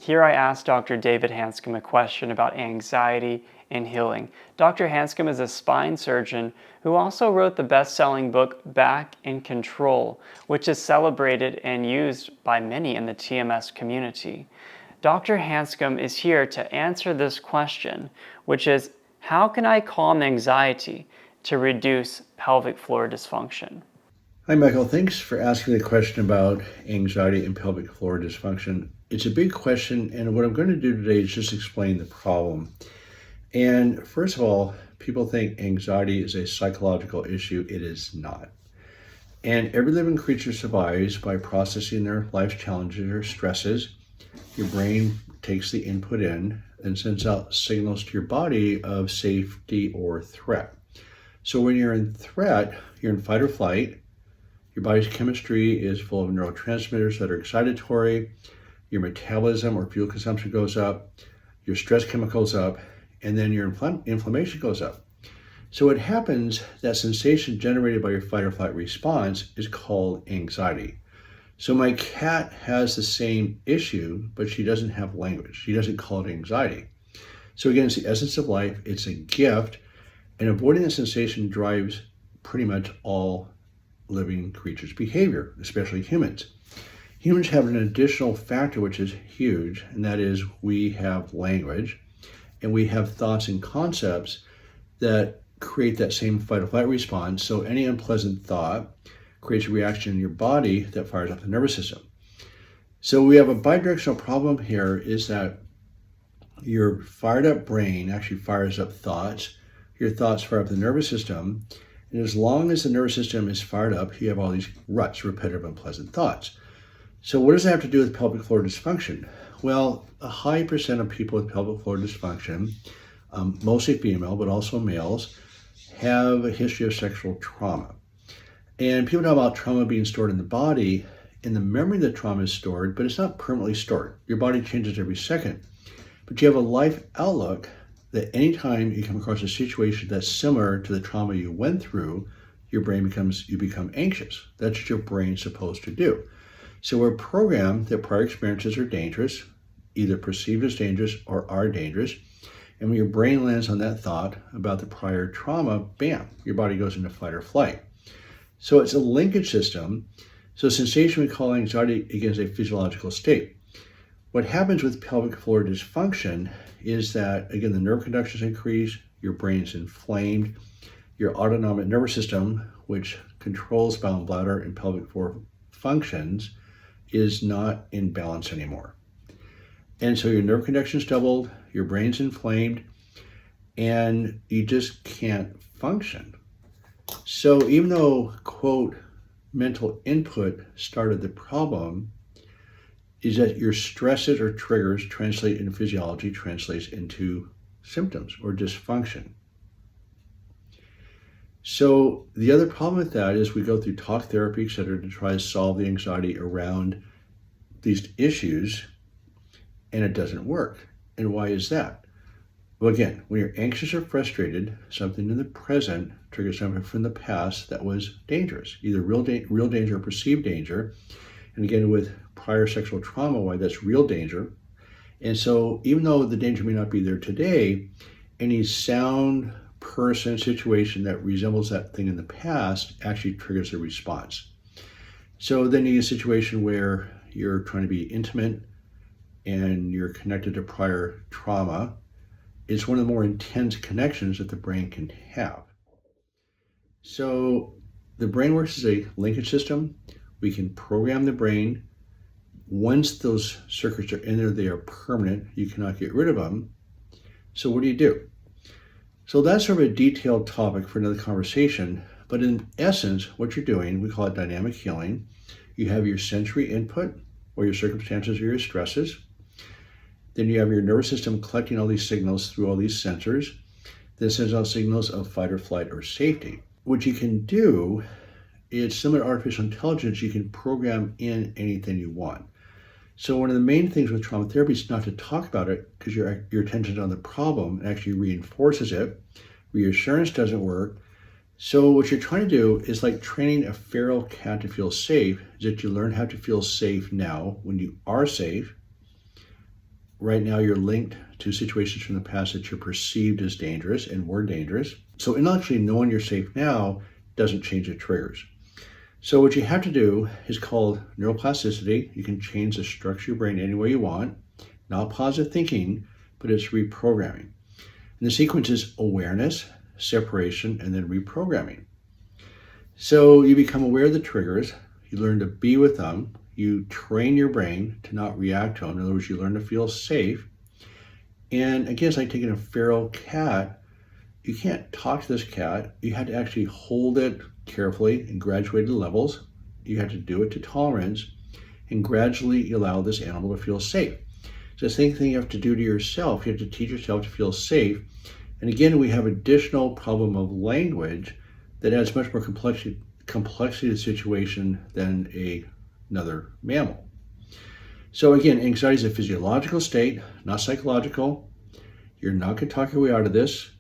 Here I asked Dr. David Hanscom a question about anxiety and healing. Dr. Hanscom is a spine surgeon who also wrote the best-selling book Back in Control, which is celebrated and used by many in the TMS community. Dr. Hanscom is here to answer this question, which is, how can I calm anxiety to reduce pelvic floor dysfunction? Hi, Michael. Thanks for asking the question about anxiety and pelvic floor dysfunction. It's a big question, and what I'm going to do today is just explain the problem. And first of all, people think anxiety is a psychological issue. It is not. And every living creature survives by processing their life's challenges or stresses. Your brain takes the input in and sends out signals to your body of safety or threat. So when you're in threat, you're in fight or flight. Your body's chemistry is full of neurotransmitters that are excitatory. Your metabolism or fuel consumption goes up. Your stress chemicals up. And then your inflammation goes up. So what happens, that sensation generated by your fight or flight response is called anxiety. So my cat has the same issue, but she doesn't have language. She doesn't call it anxiety. So again, it's the essence of life. It's a gift. And avoiding the sensation drives pretty much all living creatures' behavior, especially humans. Humans have an additional factor which is huge, and that is we have language and we have thoughts and concepts that create that same fight or flight response. So any unpleasant thought creates a reaction in your body that fires up the nervous system. So we have a bidirectional problem here, is that your fired up brain actually fires up thoughts. Your thoughts fire up the nervous system. And as long as the nervous system is fired up, you have all these ruts, repetitive, unpleasant thoughts. So what does that have to do with pelvic floor dysfunction? Well, a high percent of people with pelvic floor dysfunction, mostly female, but also males, have a history of sexual trauma. And people talk about trauma being stored in the body, and the memory of the trauma is stored, but it's not permanently stored. Your body changes every second. But you have a life outlook that anytime you come across a situation that's similar to the trauma you went through, you become anxious. That's what your brain's supposed to do. So we're programmed that prior experiences are dangerous, either perceived as dangerous or are dangerous. And when your brain lands on that thought about the prior trauma, bam, your body goes into fight or flight. So it's a linkage system. So sensation we call anxiety, again, is a physiological state. What happens with pelvic floor dysfunction is that, again, the nerve conductions increase, your brain's inflamed, your autonomic nervous system, which controls bowel and bladder and pelvic floor functions, is not in balance anymore. And so your nerve conduction's doubled, your brain's inflamed, and you just can't function. So even though, quote, mental input started the problem, is that your stresses or triggers translate in physiology, translates into symptoms or dysfunction. So the other problem with that is we go through talk therapy, et cetera, to try to solve the anxiety around these issues, and it doesn't work. And why is that? Well, again, when you're anxious or frustrated, something in the present triggers something from the past that was dangerous, either real danger or perceived danger. And again, with prior sexual trauma, why that's real danger. And so even though the danger may not be there today, any sound person, situation that resembles that thing in the past actually triggers a response. So then you get a situation where you're trying to be intimate and you're connected to prior trauma. It's one of the more intense connections that the brain can have. So the brain works as a linkage system. We can program the brain. Once those circuits are in there, they are permanent. You cannot get rid of them. So what do? So that's sort of a detailed topic for another conversation. But in essence, what you're doing, we call it dynamic healing. You have your sensory input or your circumstances or your stresses. Then you have your nervous system collecting all these signals through all these sensors. That sends out signals of fight or flight or safety. What you can do is, similar to artificial intelligence, you can program in anything you want. So one of the main things with trauma therapy is not to talk about it, because your attention's on the problem and actually reinforces it. Reassurance doesn't work. So what you're trying to do is like training a feral cat to feel safe, is that you learn how to feel safe now when you are safe. right now you're linked to situations from the past that you're perceived as dangerous and were dangerous. So intellectually knowing you're safe now doesn't change the triggers. So what you have to do is called neuroplasticity. You can change the structure of your brain any way you want. Not positive thinking, but it's reprogramming. And the sequence is awareness, separation, and then reprogramming. So you become aware of the triggers, you learn to be with them, you train your brain to not react to them. In other words, you learn to feel safe. And again, it's like taking a feral cat. You can't talk to this cat. You had to actually hold it carefully and graduate the levels. You have to do it to tolerance and gradually allow this animal to feel safe. So the same thing you have to do to yourself. You have to teach yourself to feel safe. And again, we have additional problem of language that adds much more complexity to the situation than another mammal. So again, anxiety is a physiological state, not psychological. You're not going to talk your way out of this.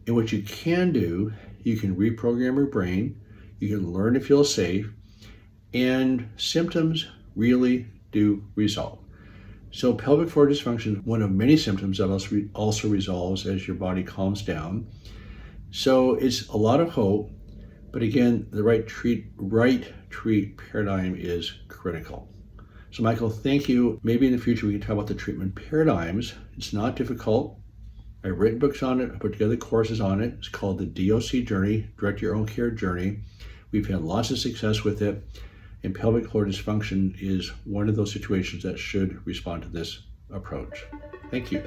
And what you can do, you can reprogram your brain, you can learn to feel safe, and symptoms really do resolve. So pelvic floor dysfunction is one of many symptoms that also resolves as your body calms down. So it's a lot of hope, but again, the right treat paradigm is critical. So Michael, thank you. Maybe in the future we can talk about the treatment paradigms. It's not difficult. I've written books on it, I put together courses on it. It's called the DOC Journey, Direct Your Own Care Journey. We've had lots of success with it, and pelvic floor dysfunction is one of those situations that should respond to this approach. Thank you.